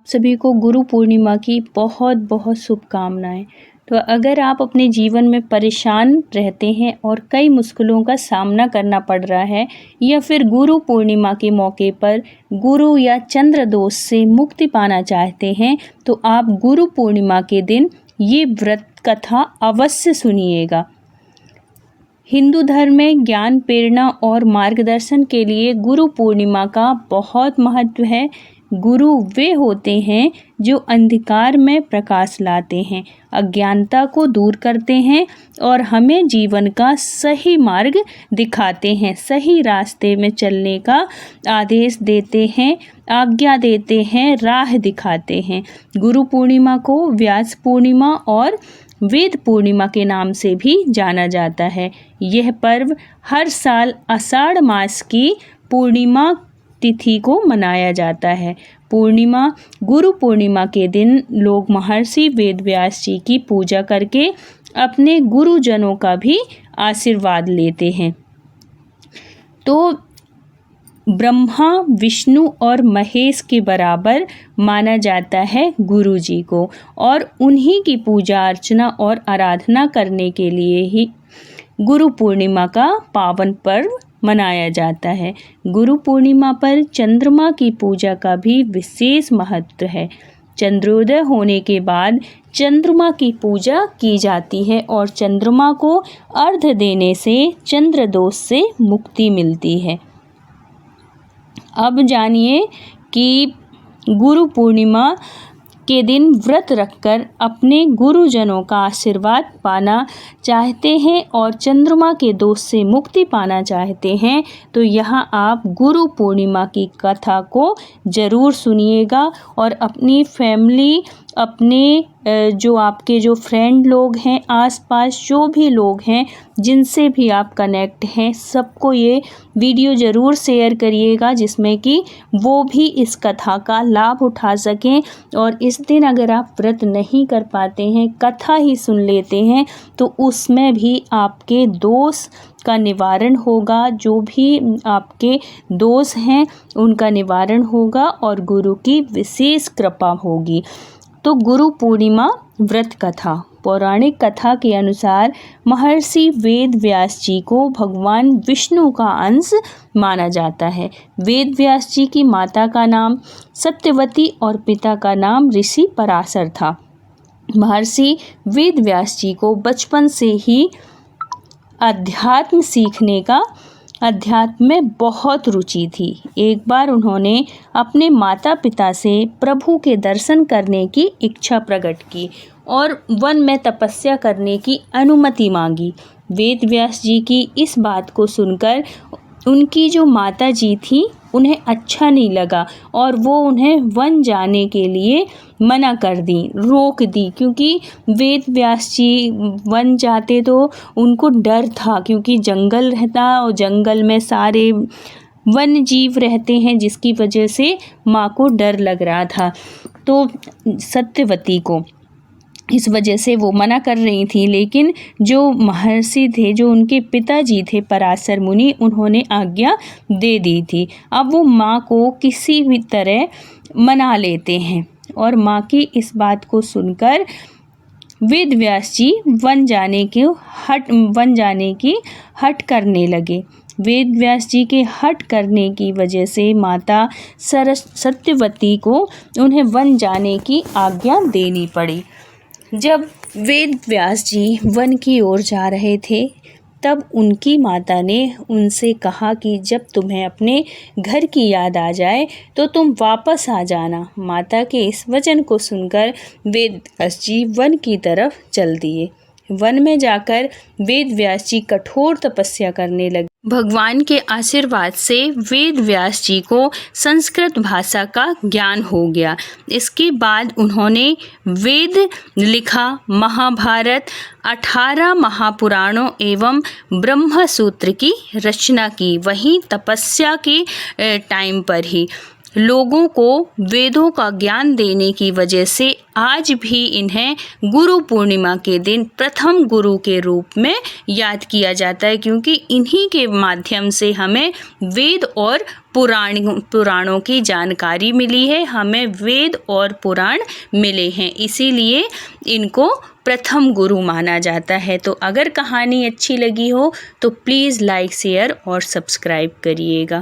सभी को गुरु पूर्णिमा की बहुत बहुत शुभकामनाएं। तो अगर आप अपने जीवन में परेशान रहते हैं और कई मुश्किलों का सामना करना पड़ रहा है या फिर गुरु पूर्णिमा के मौके पर गुरु या चंद्र दोष से मुक्ति पाना चाहते हैं, तो आप गुरु पूर्णिमा के दिन ये व्रत कथा अवश्य सुनिएगा। हिंदू धर्म में ज्ञान, प्रेरणा और मार्गदर्शन के लिए गुरु पूर्णिमा का बहुत महत्व है। गुरु वे होते हैं जो अंधकार में प्रकाश लाते हैं, अज्ञानता को दूर करते हैं और हमें जीवन का सही मार्ग दिखाते हैं, सही रास्ते में चलने का आदेश देते हैं, आज्ञा देते हैं, राह दिखाते हैं। गुरु पूर्णिमा को व्यास पूर्णिमा और वेद पूर्णिमा के नाम से भी जाना जाता है। यह पर्व हर साल आषाढ़ मास की पूर्णिमा तिथि को मनाया जाता है। गुरु पूर्णिमा के दिन लोग महर्षि वेद व्यास जी की पूजा करके अपने गुरुजनों का भी आशीर्वाद लेते हैं। तो ब्रह्मा, विष्णु और महेश के बराबर माना जाता है गुरु जी को, और उन्हीं की पूजा अर्चना और आराधना करने के लिए ही गुरु पूर्णिमा का पावन पर्व मनाया जाता है। गुरु पूर्णिमा पर चंद्रमा की पूजा का भी विशेष महत्व है। चंद्रोदय होने के बाद चंद्रमा की पूजा की जाती है और चंद्रमा को अर्घ्य देने से चंद्र दोष से मुक्ति मिलती है। अब जानिए कि गुरु पूर्णिमा के दिन व्रत रखकर अपने गुरुजनों का आशीर्वाद पाना चाहते हैं और चंद्रमा के दोष से मुक्ति पाना चाहते हैं, तो यहाँ आप गुरु पूर्णिमा की कथा को ज़रूर सुनिएगा और अपनी फैमिली, अपने जो आपके जो फ्रेंड लोग हैं, आसपास जो भी लोग हैं जिनसे भी आप कनेक्ट हैं, सबको ये वीडियो ज़रूर शेयर करिएगा, जिसमें कि वो भी इस कथा का लाभ उठा सकें। और इस दिन अगर आप व्रत नहीं कर पाते हैं, कथा ही सुन लेते हैं, तो उसमें भी आपके दोष का निवारण होगा। जो भी आपके दोष हैं उनका निवारण होगा और गुरु की विशेष कृपा होगी। तो गुरु पूर्णिमा व्रत कथा। पौराणिक कथा के अनुसार महर्षि वेद व्यास जी को भगवान विष्णु का अंश माना जाता है। वेद व्यास जी की माता का नाम सत्यवती और पिता का नाम ऋषि पराशर था। महर्षि वेद व्यास जी को बचपन से ही अध्यात्म में बहुत रुचि थी। एक बार उन्होंने अपने माता पिता से प्रभु के दर्शन करने की इच्छा प्रकट की और वन में तपस्या करने की अनुमति मांगी। वेद व्यास जी की इस बात को सुनकर उनकी जो माता जी थी उन्हें अच्छा नहीं लगा और वो उन्हें वन जाने के लिए मना कर दी, रोक दी, क्योंकि वेद व्यास जी वन जाते तो उनको डर था, क्योंकि जंगल रहता और जंगल में सारे वन जीव रहते हैं, जिसकी वजह से माँ को डर लग रहा था। तो सत्यवती को इस वजह से वो मना कर रही थी, लेकिन जो महर्षि थे, जो उनके पिताजी थे पराशर मुनि, उन्होंने आज्ञा दे दी थी। अब वो माँ को किसी भी तरह मना लेते हैं और माँ की इस बात को सुनकर वेद व्यास जी वन जाने की हट करने लगे। वेद व्यास जी के हट करने की वजह से माता सत्यवती को उन्हें वन जाने की आज्ञा देनी पड़ी। जब वेद व्यास जी वन की ओर जा रहे थे, तब उनकी माता ने उनसे कहा कि जब तुम्हें अपने घर की याद आ जाए तो तुम वापस आ जाना। माता के इस वचन को सुनकर वेद व्यास जी वन की तरफ चल दिए। वन में जाकर वेद व्यास जी कठोर तपस्या करने लगे। भगवान के आशीर्वाद से वेद व्यास जी को संस्कृत भाषा का ज्ञान हो गया। इसके बाद उन्होंने वेद लिखा, महाभारत, 18 महापुराणों एवं ब्रह्म सूत्र की रचना की, वहीं तपस्या के टाइम पर ही। लोगों को वेदों का ज्ञान देने की वजह से आज भी इन्हें गुरु पूर्णिमा के दिन प्रथम गुरु के रूप में याद किया जाता है, क्योंकि इन्हीं के माध्यम से हमें वेद और पुराणों की जानकारी मिली है, हमें वेद और पुराण मिले हैं, इसीलिए इनको प्रथम गुरु माना जाता है। तो अगर कहानी अच्छी लगी हो तो प्लीज़ लाइक, शेयर और सब्सक्राइब करिएगा।